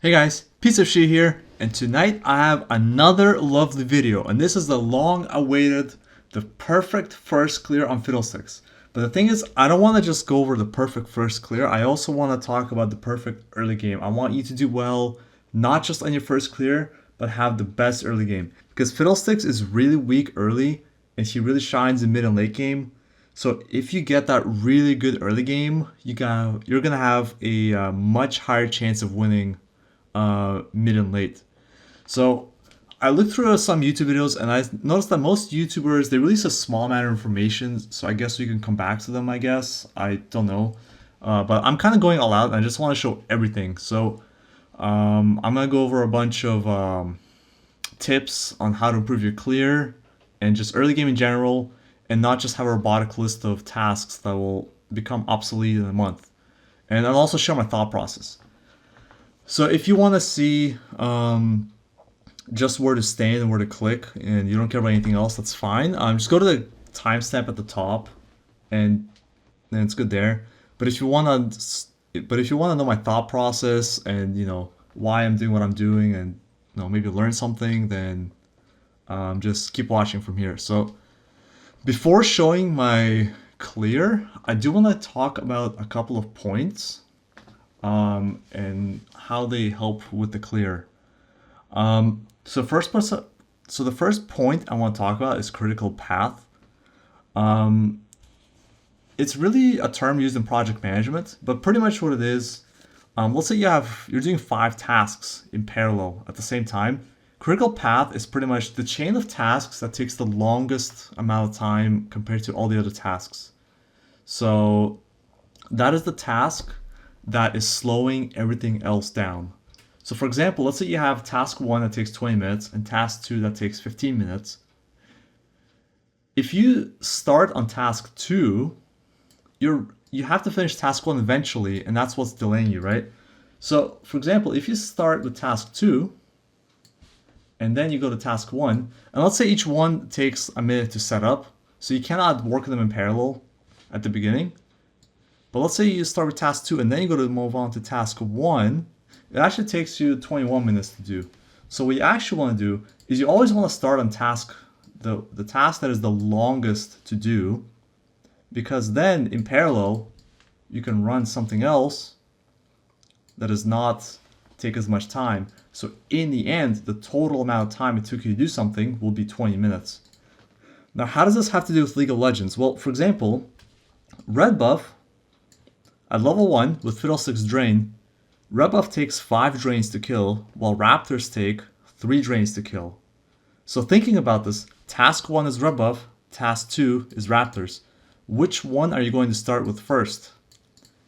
Hey guys, Piece of Shit here, and tonight I have another lovely video, and this is the long-awaited, the perfect first clear on Fiddlesticks. But the thing is, I don't want to just go over the perfect first clear, I also want to talk about the perfect early game. I want you to do well, not just on your first clear, but have the best early game. Because Fiddlesticks is really weak early, and he really shines in mid and late game. So if you get that really good early game, you're gonna have a much higher chance of winning mid and late. So I looked through some YouTube videos and I noticed that most YouTubers, they release a small amount of information, so I guess we can come back to them, I guess. I don't know. But I'm kind of going all out and I just want to show everything. So I'm going to go over a bunch of tips on how to improve your clear and just early game in general, and not just have a robotic list of tasks that will become obsolete in a month. And I'll also share my thought process. So if you want to see just where to stand and where to click, and you don't care about anything else, that's fine. Just go to the timestamp at the top, and then it's good there. But if you want to know my thought process and why I'm doing what I'm doing, and maybe learn something, then just keep watching from here. So before showing my clear, I do want to talk about a couple of points. And how they help with the clear. So the first point I want to talk about is critical path. It's really a term used in project management, but pretty much what it is, let's say you're doing 5 tasks in parallel at the same time. Critical path is pretty much the chain of tasks that takes the longest amount of time compared to all the other tasks. So that is the task that is slowing everything else down. So for example, let's say you have task 1 that takes 20 minutes and task 2 that takes 15 minutes. If you start on task 2, you have to finish task 1 eventually, and that's what's delaying you, right? So for example, if you start with task 2 and then you go to task 1, and let's say each one takes a minute to set up, so you cannot work them in parallel at the beginning. But let's say you start with task 2 and then you go to move on to task 1, it actually takes you 21 minutes to do. So what you actually want to do is you always want to start on the task that is the longest to do, because then in parallel you can run something else that does not take as much time. So in the end, the total amount of time it took you to do something will be 20 minutes. Now how does this have to do with League of Legends? Well, for example, red buff at level 1 with Fiddlesticks Drain, red buff takes 5 drains to kill, while raptors take 3 drains to kill. So thinking about this, task 1 is red buff, task 2 is raptors. Which one are you going to start with first?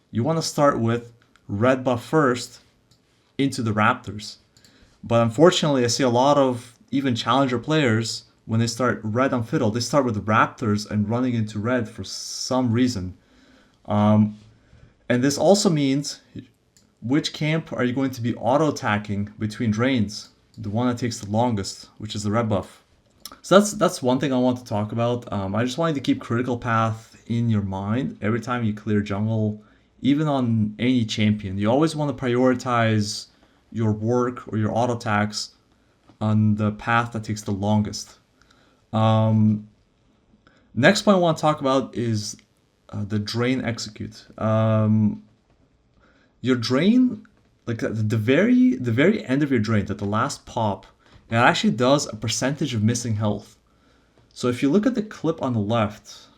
You want to start with red buff first into the raptors. But unfortunately, I see a lot of even challenger players, when they start red on Fiddle, they start with raptors and running into red for some reason. And this also means which camp are you going to be auto-attacking between drains? The one that takes the longest, which is the red buff. So that's one thing I want to talk about. I just wanted to keep critical path in your mind every time you clear jungle, even on any champion. You always want to prioritize your work or your auto attacks on the path that takes the longest. Next point I want to talk about is the drain execute. Your drain, like the very end of your drain, at the last pop, it actually does a percentage of missing health. So if you look at the clip on the left,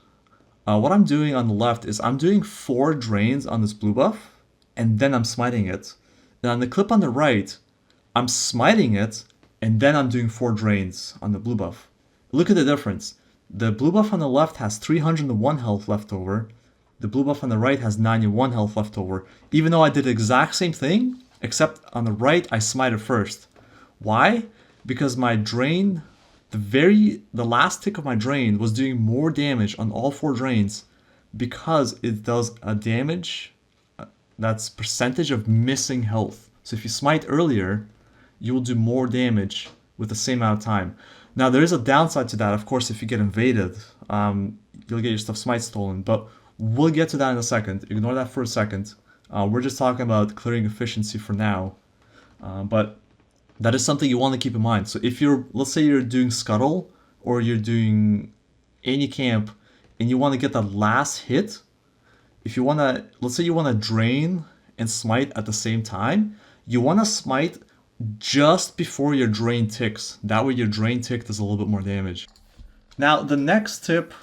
what I'm doing on the left is I'm doing 4 drains on this blue buff, and then I'm smiting it. And on the clip on the right, I'm smiting it, and then I'm doing 4 drains on the blue buff. Look at the difference. The blue buff on the left has 301 health left over. The blue buff on the right has 91 health left over. Even though I did the exact same thing, except on the right I smited first. Why? Because my drain, the last tick of my drain was doing more damage on all 4 drains, because it does a damage that's percentage of missing health. So if you smite earlier, you will do more damage with the same amount of time. Now there is a downside to that, of course. If you get invaded, you'll get your stuff smite stolen, but we'll get to that in a second. Ignore that for a second. We're just talking about clearing efficiency for now. But that is something you want to keep in mind. So if you're, let's say you're doing scuttle or you're doing any camp and you want to get that last hit, if you want to, let's say you want to drain and smite at the same time, you want to smite just before your drain ticks. That way your drain tick does a little bit more damage. Now the next tip,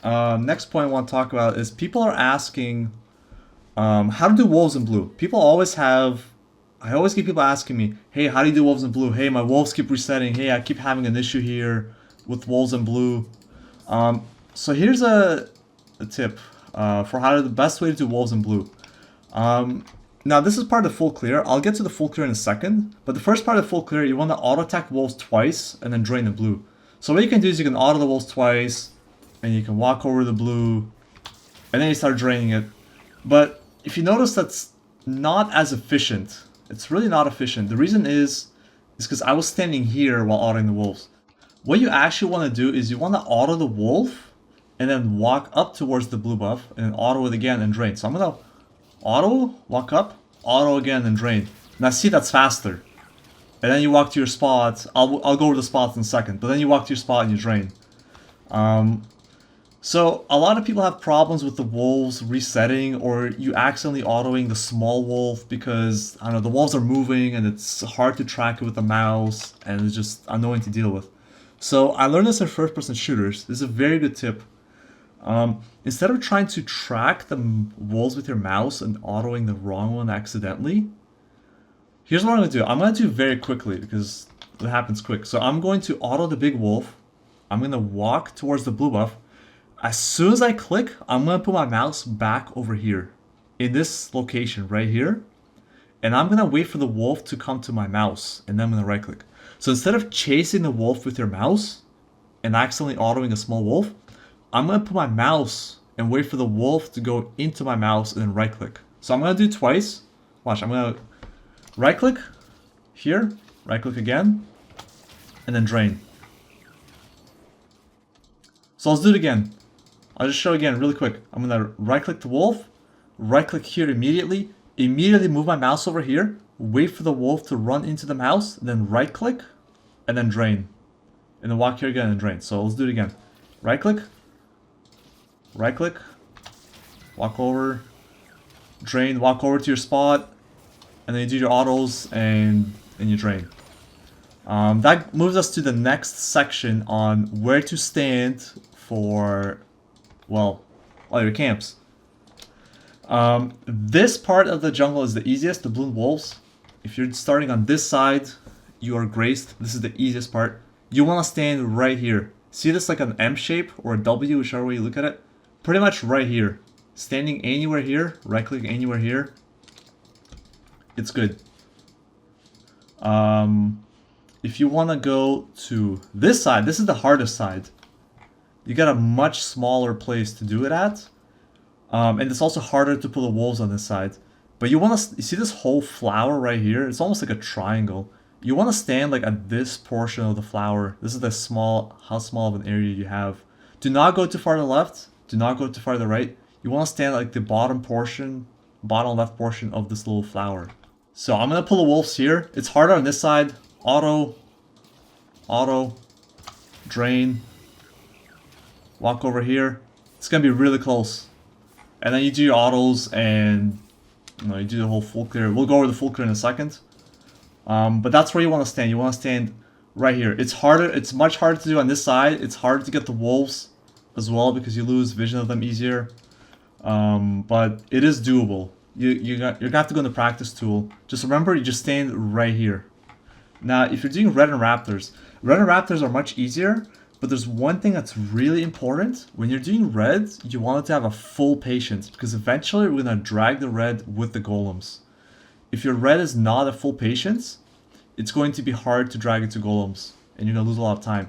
next point I want to talk about is people are asking how to do wolves in blue. I always get people asking me, hey, how do you do wolves in blue? Hey, my wolves keep resetting. Hey, I keep having an issue here with wolves in blue. So here's a tip for the best way to do wolves in blue. Now this is part of the full clear. I'll get to the full clear in a second, but the first part of the full clear, you want to auto attack wolves twice and then drain the blue. So what you can do is you can auto the wolves twice, and you can walk over the blue, and then you start draining it. But if you notice, that's not as efficient. It's really not efficient. The reason is because I was standing here while autoing the wolves. What you actually want to do is you want to auto the wolf and then walk up towards the blue buff and then auto it again and drain. So I'm going to auto, walk up, auto again and drain. Now see, that's faster. And then you walk to your spot. I'll go over the spots in a second, but then you walk to your spot and you drain. So a lot of people have problems with the wolves resetting, or you accidentally autoing the small wolf because, I don't know, the wolves are moving and it's hard to track it with the mouse and it's just annoying to deal with. So I learned this in first-person shooters. This is a very good tip. Instead of trying to track the wolves with your mouse and autoing the wrong one accidentally, here's what I'm going to do. I'm going to do it very quickly because it happens quick. So I'm going to auto the big wolf. I'm going to walk towards the blue buff. As soon as I click, I'm going to put my mouse back over here in this location right here. And I'm going to wait for the wolf to come to my mouse, and then I'm going to right click. So instead of chasing the wolf with your mouse and accidentally autoing a small wolf, I'm going to put my mouse and wait for the wolf to go into my mouse and then right click. So I'm going to do it twice. Watch, I'm going to right click here, right click again, and then drain. So let's do it again. I'll just show again really quick. I'm going to right click the wolf, right click here immediately move my mouse over here, wait for the wolf to run into the mouse, then right click, and then drain. And then walk here again and drain. So let's do it again. Right click, walk over, drain, walk over to your spot, and then you do your autos and you drain. That moves us to the next section on where to stand for, well, all your camps. This part of the jungle is the easiest, the blue wolves. If you're starting on this side, you are graced. This is the easiest part. You want to stand right here. See this like an M shape or a W, whichever way you look at it? Pretty much right here. Standing anywhere here, right click anywhere here. It's good. If you want to go to this side, this is the hardest side. You got a much smaller place to do it at. And it's also harder to pull the wolves on this side. But you want to, you see this whole flower right here? It's almost like a triangle. You want to stand like at this portion of the flower. This is the how small of an area you have. Do not go too far to the left. Do not go too far to the right. You want to stand like the bottom left portion of this little flower. So I'm going to pull the wolves here. It's harder on this side. Auto, drain, walk over here. It's going to be really close. And then you do your autos and you do the whole full clear. We'll go over the full clear in a second. But that's where you want to stand. You want to stand right here. It's harder. It's much harder to do on this side. It's harder to get the wolves as well because you lose vision of them easier. But it is doable. You're gonna have to go in the practice tool. Just remember, you just stand right here. Now, if you're doing red and raptors are much easier. But there's one thing that's really important. When you're doing red, you want it to have a full patience because eventually we're going to drag the red with the golems. If your red is not a full patience, it's going to be hard to drag it to golems and you're going to lose a lot of time.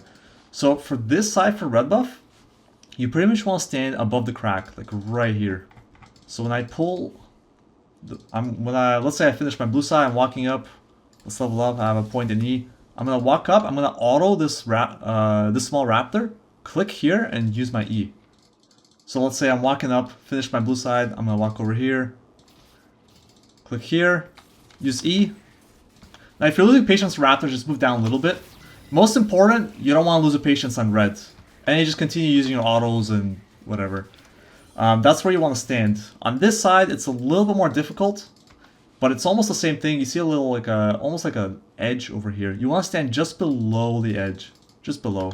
So for this side for red buff, you pretty much want to stand above the crack, like right here. So when I pull, let's say I finish my blue side, I'm walking up, let's level up, I have a point in E. I'm going to walk up, I'm going to auto this small raptor, click here, and use my E. So let's say I'm walking up, finish my blue side, I'm going to walk over here, click here, use E. Now, if you're losing patience for raptors, just move down a little bit. Most important, you don't want to lose a patience on red. And you just continue using your autos and whatever. That's where you want to stand. On this side, it's a little bit more difficult, but it's almost the same thing. You see a little like almost like an edge over here. You want to stand just below the edge, just below.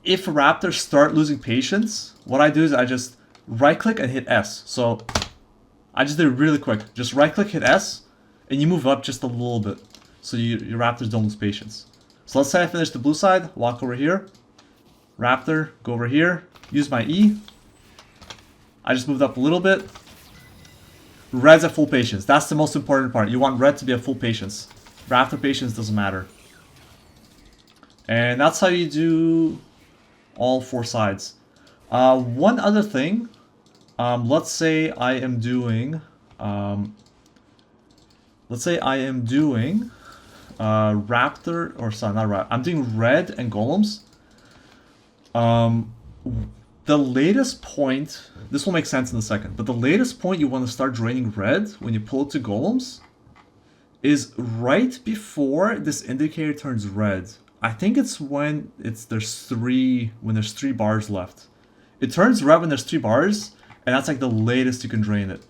If raptors start losing patience, what I do is I just right-click and hit S. So I just did it really quick. Just right-click, hit S, and you move up just a little bit, so your raptors don't lose patience. So let's say I finish the blue side, walk over here, raptor, go over here, use my E. I just moved up a little bit. Red's at full patience. That's the most important part. You want red to be at full patience. Raptor patience doesn't matter. And that's how you do all 4 sides. One other thing, let's say I am doing, raptor, or sorry, not raptor, I'm doing red and golems. The latest point, this will make sense in a second, but the latest point you want to start draining red when you pull it to golems is right before this indicator turns red. I think it's when there's 3 bars left. It turns red when there's 3 bars, and that's like the latest you can drain it.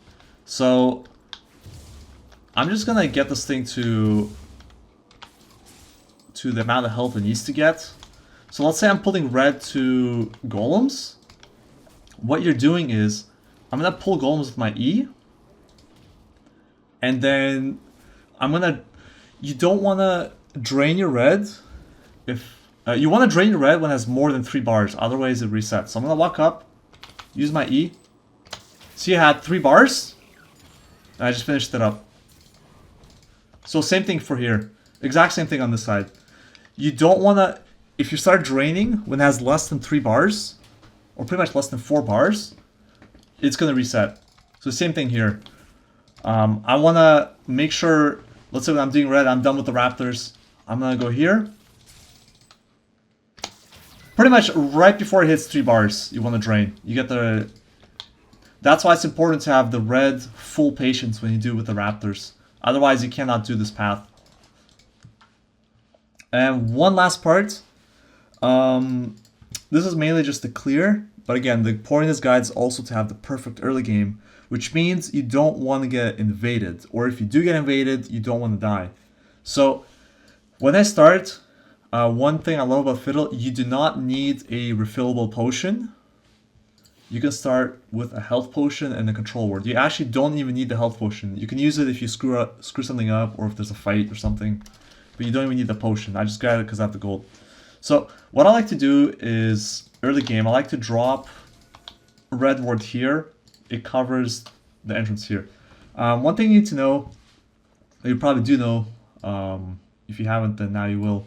So I'm just gonna get this thing to the amount of health it needs to get. So let's say I'm pulling red to golems. What you're doing is I'm gonna pull golems with my E, and then you don't wanna drain your red if you want to drain your red when it has more than 3 bars, otherwise it resets. So I'm gonna walk up, use my E. See, I had 3 bars, and I just finished it up. So same thing for here, exact same thing on this side. You don't want to, if you start draining when it has less than 3 bars, or pretty much less than 4 bars, it's gonna reset. So same thing here. I want to make sure, let's say when I'm doing red, I'm done with the raptors. I'm gonna go here. Pretty much right before it hits 3 bars, you want to drain. You get the. That's why it's important to have the red full patience when you do with the raptors. Otherwise, you cannot do this path. And one last part. This is mainly just to clear, but again, the point of this guide is also to have the perfect early game, which means you don't want to get invaded, or if you do get invaded, you don't want to die. So when I start. One thing I love about Fiddle, you do not need a refillable potion. You can start with a health potion and a control word. You actually don't even need the health potion. You can use it if you screw something up or if there's a fight or something. But you don't even need the potion. I just got it because I have the gold. So what I like to do is, early game, I like to drop a red word here. It covers the entrance here. One thing you need to know, you probably do know, if you haven't then now you will.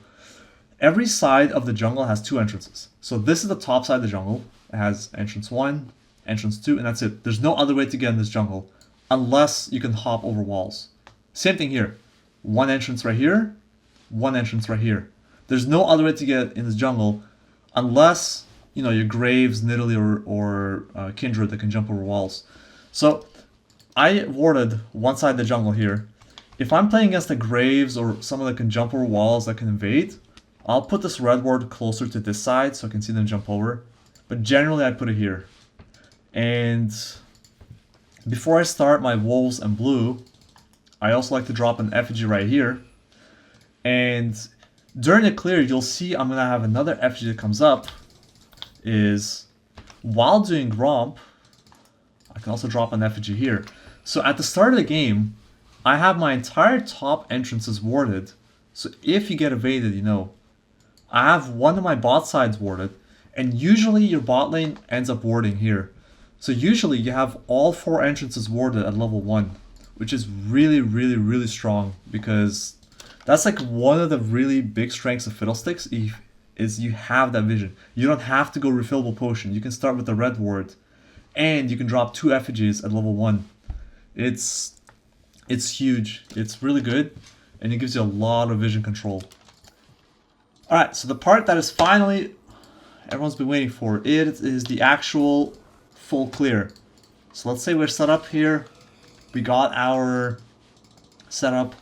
Every side of the jungle has 2 entrances. So this is the top side of the jungle. It has entrance 1, entrance 2, and that's it. There's no other way to get in this jungle unless you can hop over walls. Same thing here. 1 entrance right here, 1 entrance right here. There's no other way to get in this jungle unless, you know, your Graves, Nidalee, or Kindred that can jump over walls. So I warded one side of the jungle here. If I'm playing against the Graves or someone that can jump over walls that can invade, I'll put this red ward closer to this side so I can see them jump over. But generally I put it here. And before I start my wolves and blue, I also like to drop an effigy right here. And during the clear, you'll see I'm going to have another effigy that comes up. Is while doing romp, I can also drop an effigy here. So at the start of the game, I have my entire top entrances warded. So if you get evaded, you know. I have one of my bot sides warded, and usually your bot lane ends up warding here. So usually you have all 4 entrances warded at level 1, which is really, really, really strong, because that's like one of the really big strengths of Fiddlesticks, is you have that vision. You don't have to go refillable potion. You can start with the red ward, and you can drop 2 effigies at level 1. It's huge. It's really good, and it gives you a lot of vision control. Alright, so the part that is finally everyone's been waiting for, it is the actual full clear. So let's say we're set up here. We got our setup.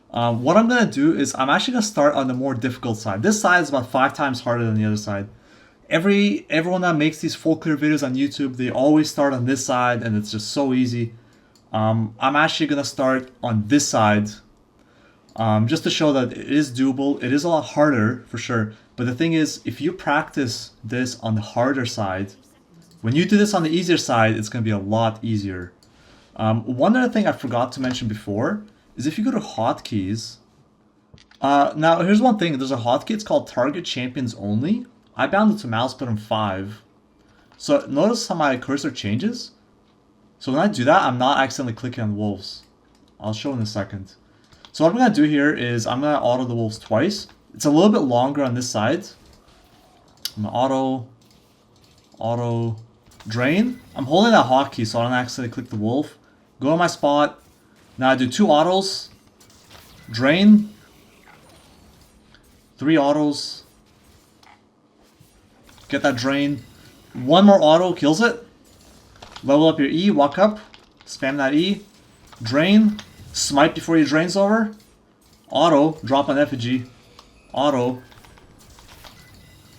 What I'm gonna do is I'm actually gonna start on the more difficult side. This side is about 5 times harder than the other side. Everyone that makes these full clear videos on YouTube, they always start on this side, and it's just so easy. I'm actually gonna start on this side, just to show that it is doable. It is a lot harder for sure, but the thing is, if you practice this on the harder side, when you do this on the easier side, it's gonna be a lot easier. One other thing I forgot to mention before is if you go to hotkeys. Now here's one thing. There's a hotkey. It's called Target Champions Only. I bound it to mouse button 5. So notice how my cursor changes. So when I do that, I'm not accidentally clicking on wolves. I'll show in a second. So what I'm going to do here is I'm going to auto the wolves twice. It's a little bit longer on this side. I'm going to auto, drain. I'm holding that hotkey so I don't accidentally click the wolf. Go to my spot. Now I do 2 autos. Drain. 3 autos. Get that drain. 1 more auto kills it. Level up your E, walk up. Spam that E. Drain. Smite before your drain's over. Auto. Drop an effigy. Auto.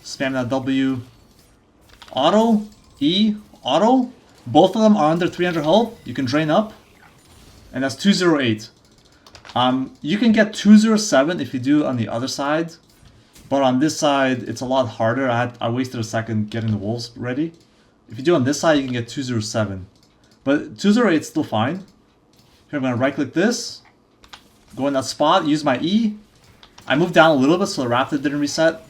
Spam that W. Auto. E. Auto. Both of them are under 300 health. You can drain up. And that's 208. You can get 207 if you do on the other side. But on this side, it's a lot harder. I wasted a second getting the wolves ready. If you do on this side, you can get 207. But 208 is still fine. Here, I'm going to right-click this. Go in that spot, use my E. I moved down a little bit so the raptor didn't reset.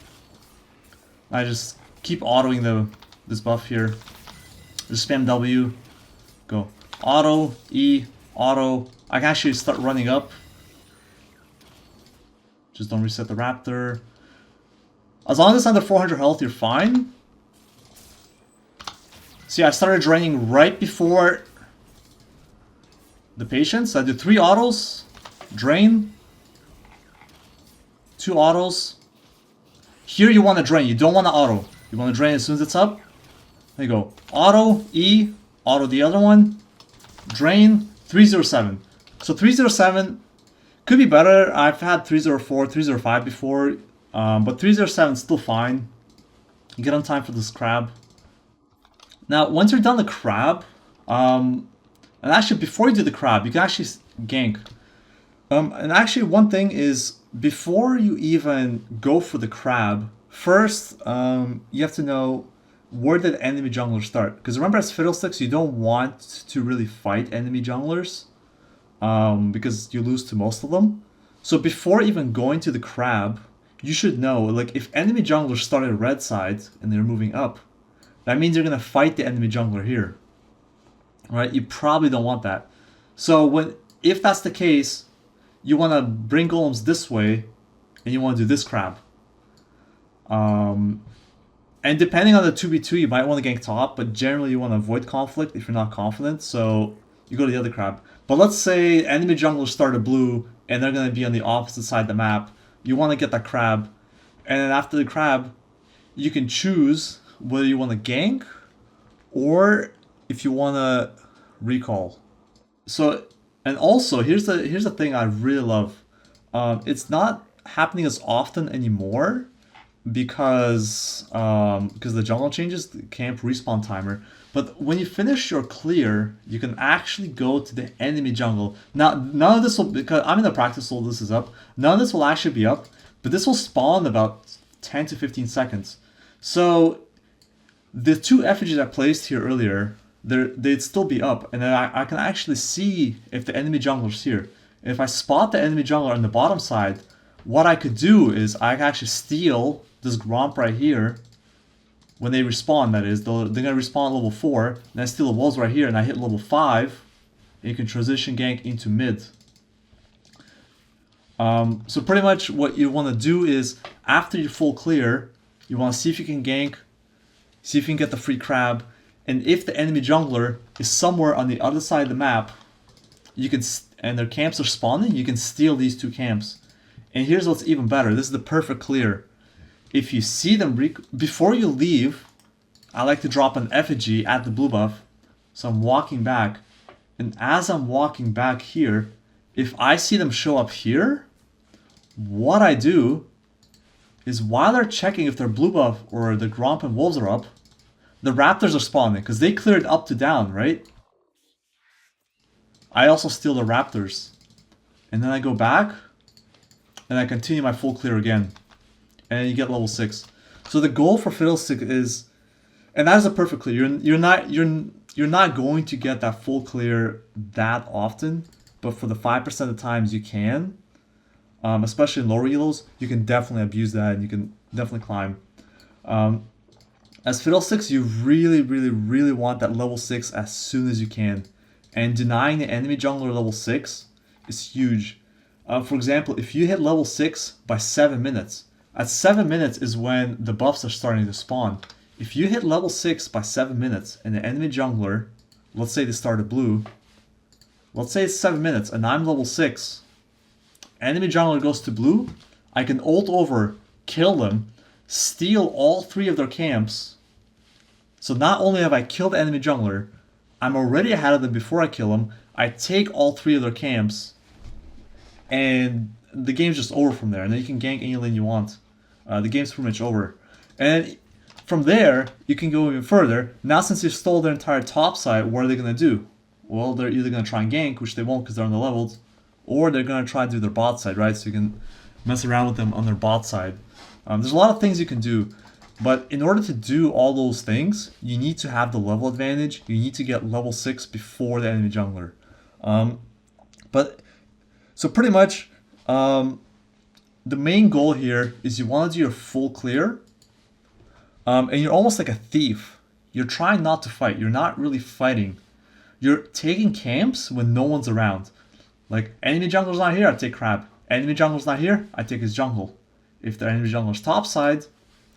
I just keep autoing this buff here. Just spam W. Go auto, E, auto. I can actually start running up. Just don't reset the raptor. As long as it's under 400 health, you're fine. See, I started draining right before the patients. I did 3 autos, drain, 2 autos. Here you want to drain, you don't want to auto. You want to drain as soon as it's up. There you go. Auto, E, auto the other one, drain, 307. So 307 could be better. I've had 304, 305 before, but 307 is still fine. You get on time for this crab. Now, once you're done the crab, and actually before you do the crab, you can actually gank. And actually one thing is, before you even go for the crab, first you have to know where did enemy junglers start. Because remember, as Fiddlesticks, you don't want to really fight enemy junglers, because you lose to most of them. So before even going to the crab, you should know, like, if enemy junglers started red side and they're moving up, that means you're going to fight the enemy jungler here. Right? You probably don't want that. So if that's the case, you want to bring golems this way, and you want to do this crab. And depending on the 2v2, you might want to gank top, but generally you want to avoid conflict if you're not confident, so you go to the other crab. But let's say enemy junglers started blue, and they're going to be on the opposite side of the map. You want to get that crab, and then after the crab, you can choose whether you want to gank or if you want to recall. So, and also here's the thing I really love. It's not happening as often anymore because the jungle changes the camp respawn timer. But when you finish your clear, you can actually go to the enemy jungle. Now, none of this will, because I'm in the practice so this is up. None of this will actually be up, but this will spawn in about 10 to 15 seconds. So the 2 effigies I placed here earlier, they'd still be up, and then I can actually see if the enemy jungler's here. And if I spot the enemy jungler on the bottom side, what I could do is I can actually steal this Gromp right here. When they respawn, that is, they're going to respawn at level 4, and I steal the walls right here, and I hit level 5, and you can transition gank into mid. So pretty much what you want to do is, after you full clear, you want to see if you can gank, see if you can get the free crab, and if the enemy jungler is somewhere on the other side of the map, you can, and their camps are spawning, you can steal these 2 camps. And here's what's even better. This is the perfect clear. If you see them, before you leave, I like to drop an effigy at the blue buff. So I'm walking back. And as I'm walking back here, if I see them show up here, what I do is while they're checking if their blue buff or the Gromp and Wolves are up, the Raptors are spawning because they cleared up to down, right? I also steal the Raptors. And then I go back and I continue my full clear again. And you get level 6. So the goal for Fiddlestick is, and that is a perfect clear. You're not going to get that full clear that often, but for the 5% of the times you can, especially in lower elos, you can definitely abuse that and you can definitely climb. As Fiddlesticks, you really want that level 6 as soon as you can. And denying the enemy jungler level 6 is huge. For example, if you hit level 6 by 7 minutes, at 7 minutes is when the buffs are starting to spawn. If you hit level 6 by 7 minutes and the enemy jungler, let's say they started blue, let's say it's 7 minutes and I'm level 6, enemy jungler goes to blue, I can ult over, kill them, steal all 3 of their camps. So not only have I killed the enemy jungler, I'm already ahead of them before I kill them, I take all 3 of their camps, and the game's just over from there. And then you can gank any lane you want. The game's pretty much over. And from there, you can go even further. Now since you've stole their entire top side, what are they going to do? Well, they're either going to try and gank, which they won't because they're underleveled, or they're going to try and do their bot side, right? So you can mess around with them on their bot side. There's a lot of things you can do. But in order to do all those things, you need to have the level advantage. You need to get level 6 before the enemy jungler. So pretty much, the main goal here is you want to do your full clear. And you're almost like a thief. You're trying not to fight. You're not really fighting. You're taking camps when no one's around. Like, enemy jungler's not here, I take crab. Enemy jungler's not here, I take his jungle. If the enemy jungler's top side,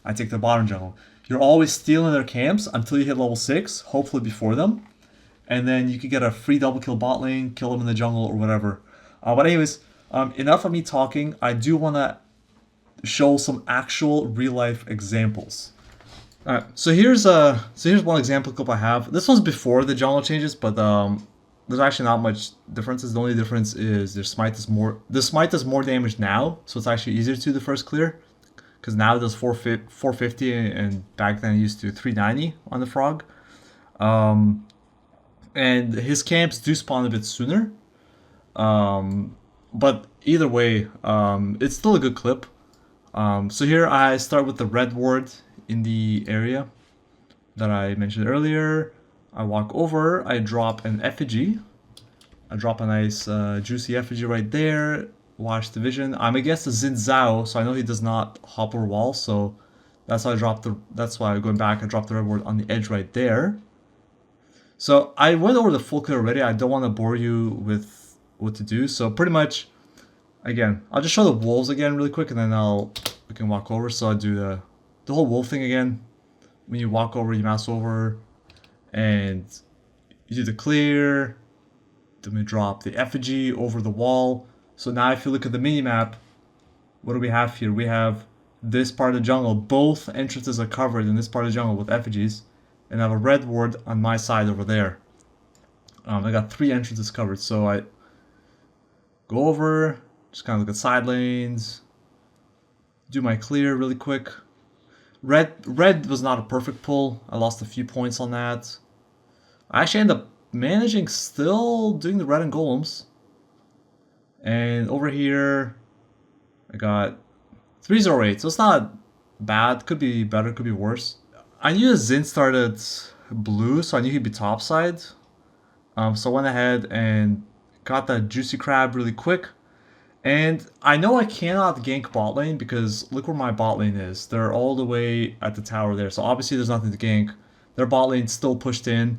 I take the bottom jungle. You're always stealing their camps until you hit level 6, hopefully before them. And then you can get a free double kill bot lane, kill them in the jungle or whatever. But anyways, enough of me talking. I do want to show some actual real life examples. Alright, so here's one example clip I have. This one's before the jungle changes, but there's actually not much differences. The only difference is their smite does more damage now, so it's actually easier to do the first clear. Because now it does 450 and back then it used to 390 on the frog. And his camps do spawn a bit sooner. But either way, it's still a good clip. So here I start with the red ward in the area that I mentioned earlier. I walk over, I drop an effigy. I drop a nice juicy effigy right there. Watch the vision. I'm against the Xin Zhao, so I know he does not hop over walls, so that's why going back, I dropped the red ward on the edge right there. So I went over the full clear already. I don't want to bore you with what to do. So pretty much, again, I'll just show the wolves again really quick, and then we can walk over. So I do the whole wolf thing again. When you walk over, you mouse over, and you do the clear. Then we drop the effigy over the wall. So now if you look at the minimap, what do we have here? We have this part of the jungle. Both entrances are covered in this part of the jungle with effigies. And I have a red ward on my side over there. I got 3 entrances covered. So I go over, just kind of look at side lanes, do my clear really quick. Red was not a perfect pull. I lost a few points on that. I actually end up managing still doing the red and golems. And over here, I got 308, so it's not bad. Could be better, could be worse. I knew Xin started blue, so I knew he'd be topside. So I went ahead and got that juicy crab really quick. And I know I cannot gank bot lane because look where my bot lane is. They're all the way at the tower there, so obviously there's nothing to gank. Their bot lane's still pushed in.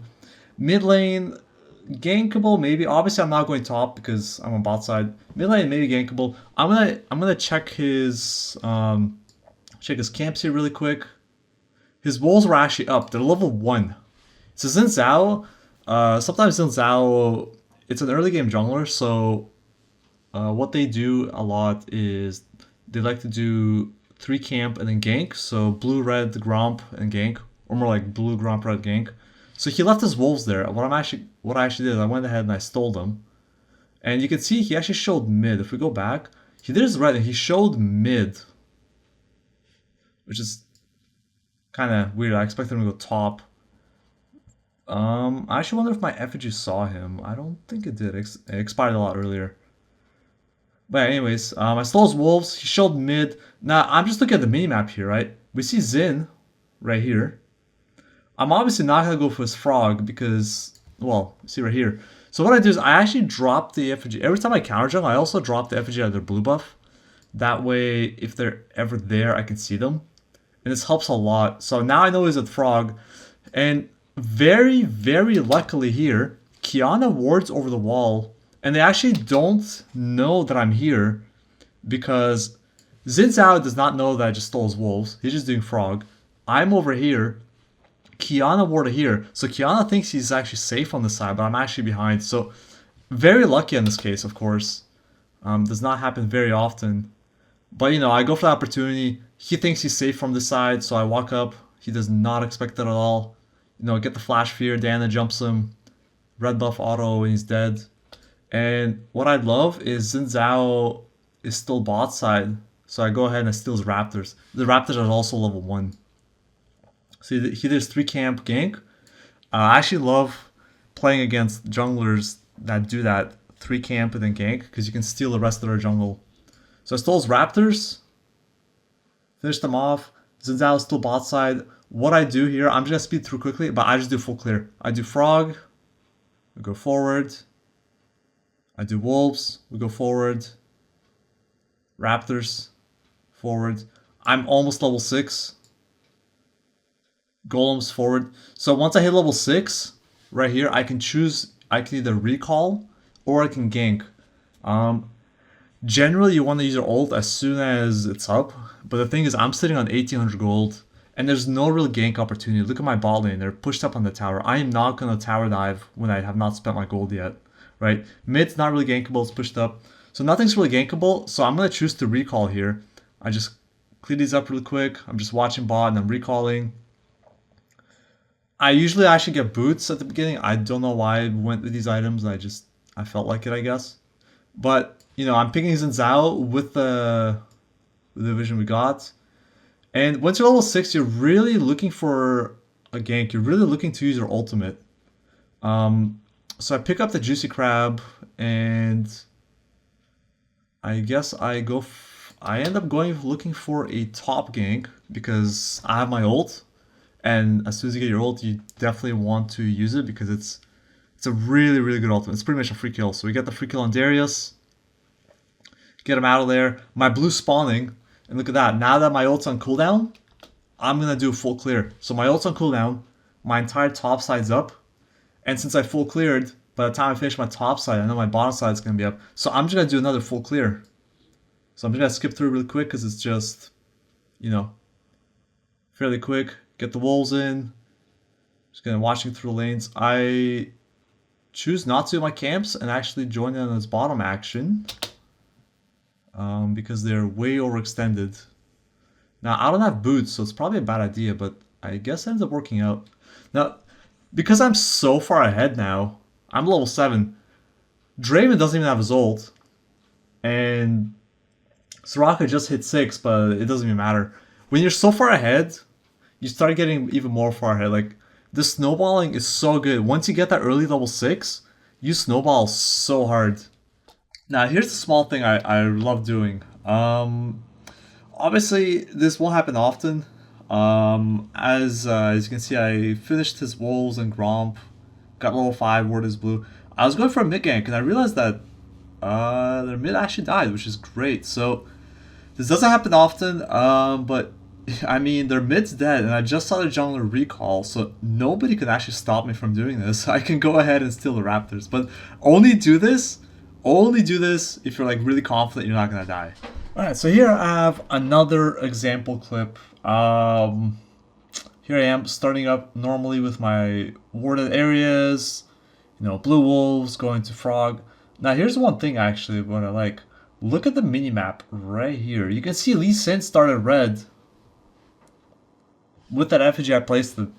Mid lane, gankable maybe. Obviously I'm not going top because I'm on bot side. Mid lane maybe gankable. I'm gonna check his camps here really quick. His wolves were actually up. They're level 1. So Xin Zhao, sometimes Xin Zhao, it's an early game jungler, so what they do a lot is they like to do 3 camp and then gank. So blue, red, gromp, and gank, or more like blue, gromp, red, gank. So he left his wolves there. What I actually did, I went ahead and I stole them. And you can see he actually showed mid. If we go back, He did his red and he showed mid, which is kind of weird. I expected him to go top. I actually wonder if my effigy saw him. I don't think it did. It expired a lot earlier. But anyways, I stole his wolves. He showed mid. Now, I'm just looking at the minimap here, right? We see Xin right here. I'm obviously not going to go for his frog because, well, see right here. So what I do is I actually drop the effigy. Every time I counter jungle, I also drop the effigy out of their blue buff. That way, if they're ever there, I can see them. And this helps a lot. So now I know he's a frog. And very, very luckily here, Kiana wards over the wall. And they actually don't know that I'm here because Xin Zhao does not know that I just stole his wolves. He's just doing frog. I'm over here. Kiana warded here. So Kiana thinks he's actually safe on this side, but I'm actually behind. So very lucky in this case, of course. Does not happen very often. But, you know, I go for the opportunity. He thinks he's safe from this side, so I walk up. He does not expect it at all. You know, get the flash fear. Diana jumps him. Red buff auto, and he's dead. And what I love is Xin Zhao is still bot side. So I go ahead and I steal his Raptors. The Raptors are also level 1. So he does 3 camp gank. I actually love playing against junglers that do that 3 camp and then gank because you can steal the rest of their jungle. So I stole his Raptors. Finished them off. Xin Zhao is still bot side. What I do here, I'm just going to speed through quickly, but I just do full clear. I do frog. We go forward. I do wolves. We go forward. Raptors. Forward. I'm almost level 6. Golems forward. So once I hit level 6, right here, I can choose, I can either recall or I can gank. Generally, you want to use your ult as soon as it's up, but the thing is, I'm sitting on 1800 gold, and there's no real gank opportunity. Look at my bot lane, they're pushed up on the tower. I am not going to tower dive when I have not spent my gold yet, right? Mid's not really gankable, it's pushed up. So nothing's really gankable, so I'm going to choose to recall here. I just clear these up really quick. I'm just watching bot and I'm recalling. I usually actually get boots at the beginning. I don't know why I went with these items. I felt like it, I guess. But, you know, I'm picking Xin Zhao with the vision we got. And once you're level 6, you're really looking for a gank. You're really looking to use your ultimate. So I pick up the Juicy Crab, and I guess I end up looking for a top gank because I have my ult. And as soon as you get your ult, you definitely want to use it because it's a really, really good ultimate. It's pretty much a free kill. So we get the free kill on Darius. Get him out of there. My blue spawning. And look at that. Now that my ult's on cooldown, I'm going to do a full clear. So my ult's on cooldown. My entire top side's up. And since I full cleared, by the time I finish my top side, I know my bottom side's going to be up. So I'm just going to do another full clear. So I'm just going to skip through really quick because it's just, you know, fairly quick. Get the wolves in. Just gonna watching through the lanes. I choose not to do my camps and actually join in on this bottom action because they're way overextended. Now I don't have boots, so it's probably a bad idea, but I guess it ends up working out. Now, because I'm so far ahead now, I'm level 7. Draven doesn't even have his ult, and Soraka just hit 6, but it doesn't even matter. When you're so far ahead, you start getting even more far ahead. Like, the snowballing is so good. Once you get that early level 6, you snowball so hard. Now, here's the small thing I love doing. Obviously, this won't happen often. As you can see, I finished his wolves and Gromp. Got level 5, ward is blue. I was going for a mid gank, and I realized that their mid actually died, which is great. So, this doesn't happen often, but I mean, their mid's dead, and I just saw the jungler recall, so nobody could actually stop me from doing this. I can go ahead and steal the Raptors, but only do this if you're like really confident you're not gonna die. Alright, so here I have another example clip. Here I am starting up normally with my warded areas, you know, blue wolves going to frog. Now here's one thing actually what I like. Look at the minimap right here. You can see Lee Sin started red. With that effigy I placed it.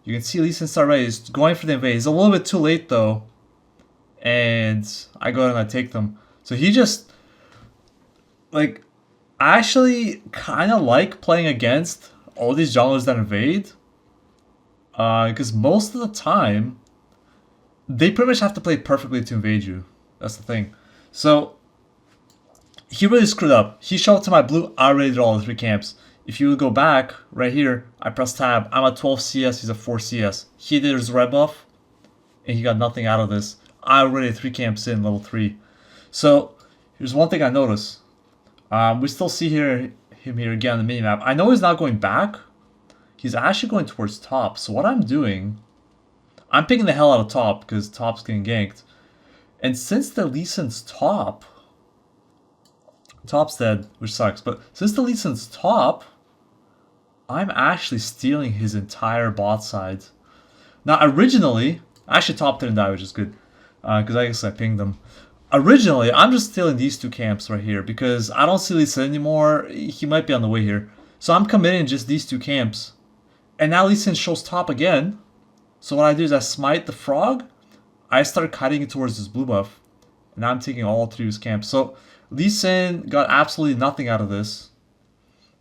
You can see Lee Sin start red. He's going for the invade. He's a little bit too late though. And I go and I take them. So he just like, I actually kind of like playing against all these junglers that invade. Because most of the time, they pretty much have to play perfectly to invade you. That's the thing. So, he really screwed up. He showed up to my blue, I already did all the 3 camps. If you would go back, right here, I press tab, I'm at 12 CS, he's at 4 CS. He did his red buff, and he got nothing out of this. I already 3 camps in, level 3. So, here's one thing I noticed. We still see him here again on the minimap. I know he's not going back. He's actually going towards top. So what I'm doing, I'm picking the hell out of top because top's getting ganked. And since the Lee Sin's top's dead, which sucks. But since the Lee Sin's top, I'm actually stealing his entire bot side. Now originally, actually top didn't die, which is good. Because I guess I pinged them. Originally, I'm just stealing these 2 camps right here because I don't see Lee Sin anymore. He might be on the way here. So I'm committing just these 2 camps. And now Lee Sin shows top again. So what I do is I smite the frog. I start cutting it towards his blue buff. And now I'm taking all 3 of his camps. So Lee Sin got absolutely nothing out of this.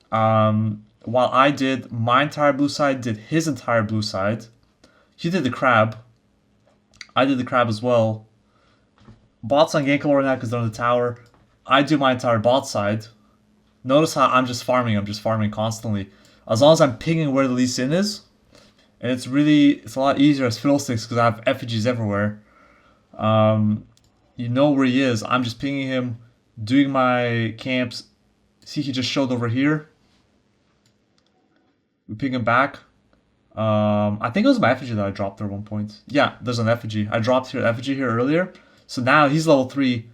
While I did my entire blue side, did his entire blue side. He did the crab. I did the crab as well. Bot's on gankable right now because they're on the tower. I do my entire bot side. Notice how I'm just farming constantly. As long as I'm pinging where the Lee Sin is. And it's a lot easier as Fiddlesticks because I have effigies everywhere. You know where he is. I'm just pinging him, doing my camps. See, he just showed over here. We ping him back. I think it was my effigy that I dropped there at one point. Yeah, there's an effigy. I dropped an effigy here earlier. So now he's level 3.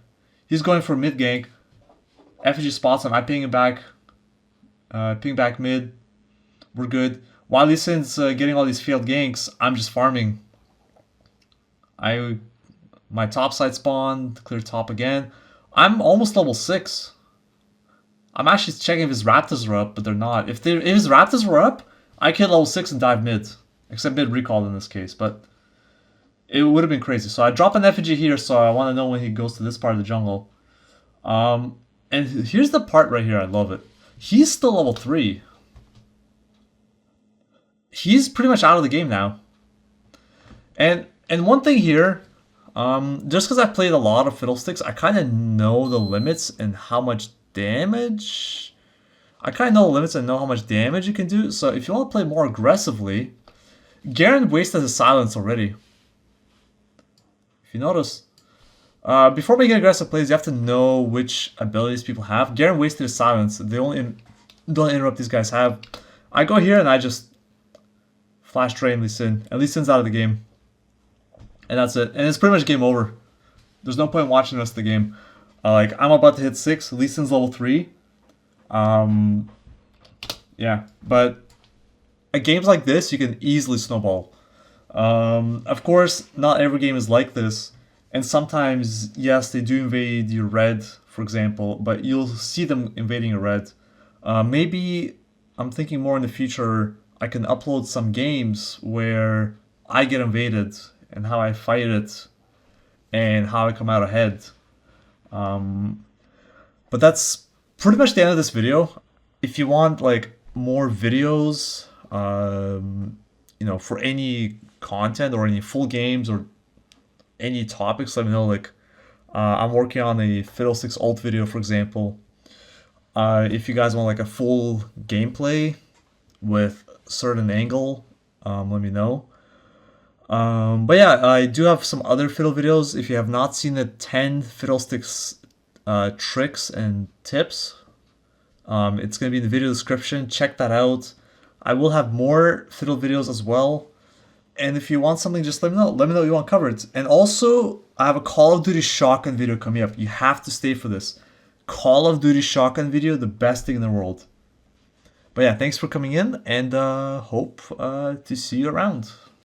He's going for mid gank. Effigy spots him. I ping him back. Ping back mid. We're good. While Lee Sin's getting all these failed ganks, I'm just farming. My top side spawn, clear top again. I'm almost level 6. I'm actually checking if his Raptors are up, but they're not. If his Raptors were up, I could level 6 and dive mid. Except mid recalled in this case, but it would have been crazy. So I drop an effigy here, so I want to know when he goes to this part of the jungle. And here's the part right here, I love it. He's still level 3. He's pretty much out of the game now. And one thing here, just because I've played a lot of Fiddlesticks, I kind of know the limits and how much damage. I kind of know the limits and know how much damage you can do. So if you want to play more aggressively, Garen wasted his silence already. If you notice, before making aggressive plays, you have to know which abilities people have. Garen wasted his silence. They don't interrupt these guys have. I go here and I just flash drain Lee Sin. And Lee Sin's out of the game. And that's it. And it's pretty much game over. There's no point watching the rest of the game. Like, I'm about to hit 6. Lee Sin's level 3. Yeah. But at games like this, you can easily snowball. Of course, not every game is like this. And sometimes, yes, they do invade your red, for example. But you'll see them invading your red. Maybe I'm thinking more in the future, I can upload some games where I get invaded and how I fight it and how I come out ahead. But that's pretty much the end of this video. If you want like more videos, you know, for any content or any full games or any topics, let me know. Like, I'm working on a Fiddlesticks ult video, for example. If you guys want like a full gameplay with certain angle, let me know. But yeah, I do have some other fiddle videos. If you have not seen the 10 Fiddlesticks tricks and tips, it's going to be in the video description. Check that out. I will have more fiddle videos as well. And if you want something, just let me know. Let me know what you want covered. And also, I have a Call of Duty shotgun video coming up. You have to stay for this. Call of Duty shotgun video, the best thing in the world. But yeah, thanks for coming in, and hope to see you around.